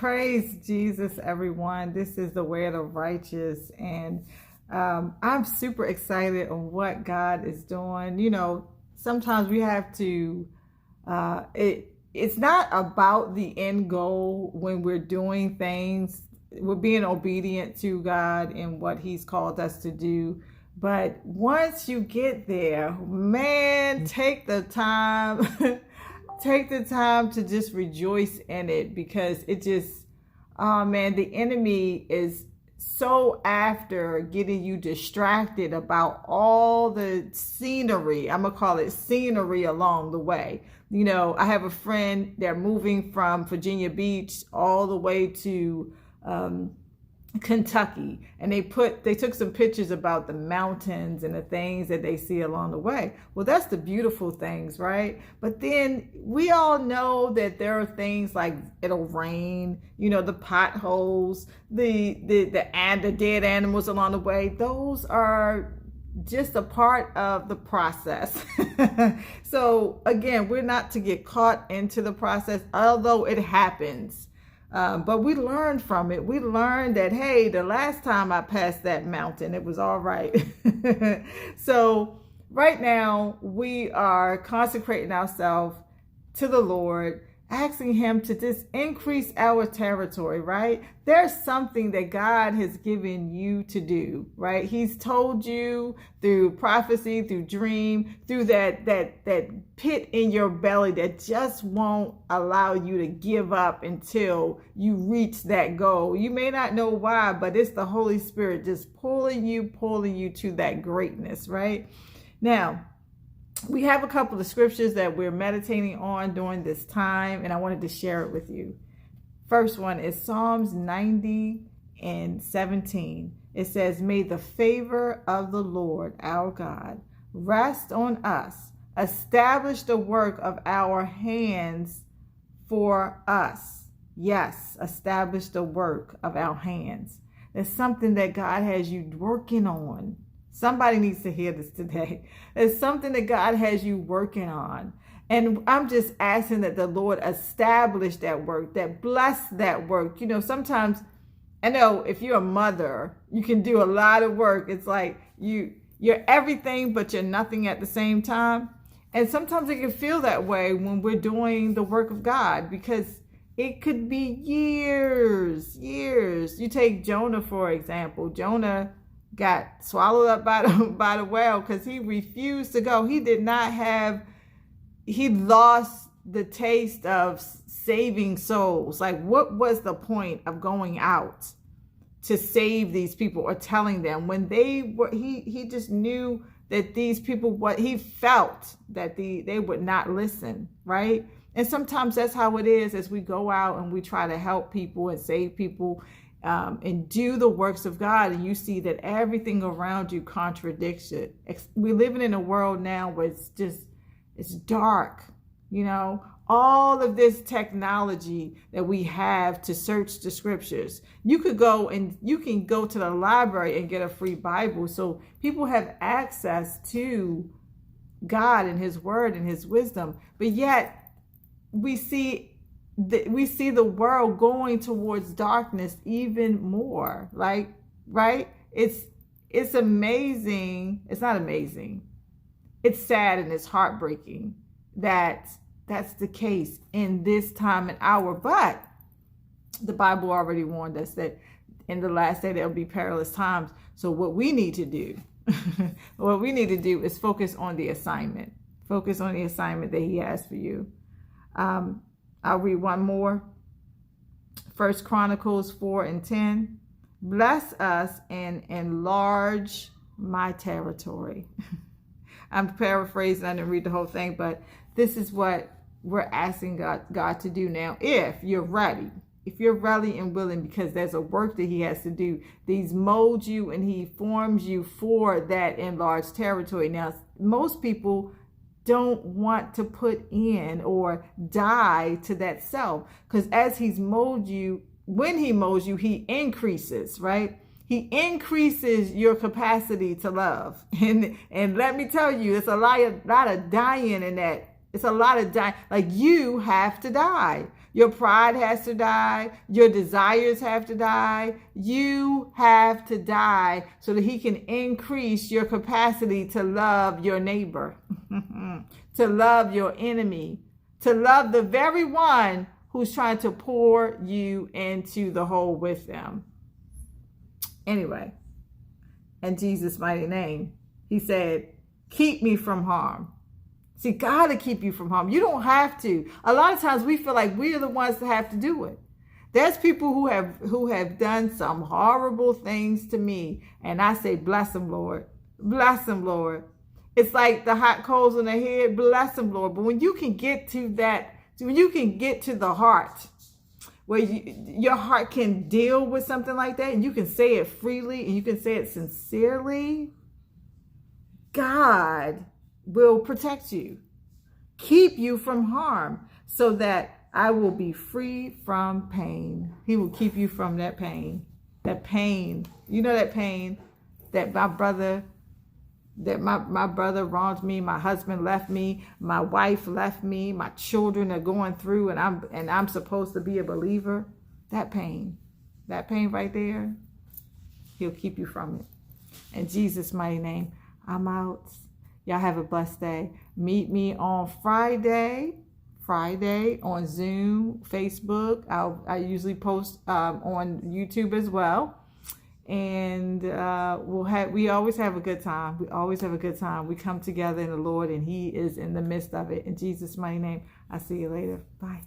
Praise Jesus, everyone. This is the way of the righteous, and I'm super excited on what God is doing. Sometimes we have to. It's not about the end goal when we're doing things. We're being obedient to God and what He's called us to do. But once you get there, man, take the time. Take the time to just rejoice in it, because it just, oh man, the enemy is so after getting you distracted about all the scenery. I'm gonna call it scenery along the way. I have a friend, they're moving from Virginia Beach all the way to Kentucky, and they took some pictures about the mountains and the things that they see along the way. Well, that's the beautiful things, right? But then we all know that there are things like it'll rain, the potholes, the dead animals along the way. Those are just a part of the process. So again, we're not to get caught into the process, although it happens. But we learned from it. We learned that, hey, the last time I passed that mountain, it was all right. So right now we are consecrating ourselves to the Lord, asking Him to just increase our territory, right? There's something that God has given you to do, right? He's told you through prophecy, through dream, through that pit in your belly that just won't allow you to give up until you reach that goal. You may not know why, but it's the Holy Spirit just pulling you to that greatness, right? Now, we have a couple of scriptures that we're meditating on during this time, and I wanted to share it with you. First one is Psalms 90:17. It says, "May the favor of the Lord our God rest on us, establish the work of our hands for us." Yes, establish the work of our hands. There's something that God has you working on. Somebody needs to hear this today. It's something that God has you working on. And I'm just asking that the Lord establish that work, that bless that work. Sometimes, I know if you're a mother, you can do a lot of work. It's like you're everything, but you're nothing at the same time. And sometimes it can feel that way when we're doing the work of God, because it could be years. You take Jonah, for example. Jonah got swallowed up by the whale because he refused to go. He lost the taste of saving souls. Like, what was the point of going out to save these people or telling them when he just knew that these people, what he felt that they would not listen, right? And sometimes that's how it is as we go out and we try to help people and save people, and do the works of God, and you see that everything around you contradicts it. We're living in a world now where it's dark, all of this technology that we have to search the scriptures. You can go to the library and get a free Bible. So people have access to God and His word and His wisdom, but yet we see the world going towards darkness even more. Like, right? It's amazing. It's not amazing. It's sad and it's heartbreaking that that's the case in this time and hour. But the Bible already warned us that in the last day there'll be perilous times. So what we need to do, is focus on the assignment. Focus on the assignment that He has for you. I'll read one more. 1 Chronicles 4:10. Bless us and enlarge my territory. I'm paraphrasing. I didn't read the whole thing, but this is what we're asking God to do now. If you're ready and willing, because there's a work that He has to do. He's molds you and He forms you for that enlarged territory. Now, most people don't want to put in or die to that self, because as He's mold you, when He molds you, He increases, right? He increases your capacity to love. And let me tell you, it's a lot of dying in that. It's a lot of dying. Like, you have to die. Your pride has to die. Your desires have to die. You have to die so that he can increase your capacity to love your neighbor, to love your enemy, to love the very one who's trying to pour you into the hole with them. Anyway, in Jesus' mighty name, he said, keep me from harm. See, God will keep you from harm. You don't have to. A lot of times we feel like we're the ones that have to do it. There's people who have done some horrible things to me. And I say, bless them, Lord. Bless them, Lord. It's like the hot coals on the head. Bless them, Lord. But when you can get to that, when you can get to the heart, where your heart can deal with something like that, and you can say it freely, and you can say it sincerely, God will protect you, keep you from harm, so that I will be free from pain. He will keep you from that pain. That pain. You know that pain that my brother wronged me, my husband left me, my wife left me, my children are going through, and I'm supposed to be a believer. That pain right there, he'll keep you from it. In Jesus' mighty name, I'm out. Y'all have a blessed day. Meet me on Friday on Zoom, Facebook. I usually post on YouTube as well. And we always have a good time. We always have a good time. We come together in the Lord, and he is in the midst of it. In Jesus' mighty name, I'll see you later. Bye.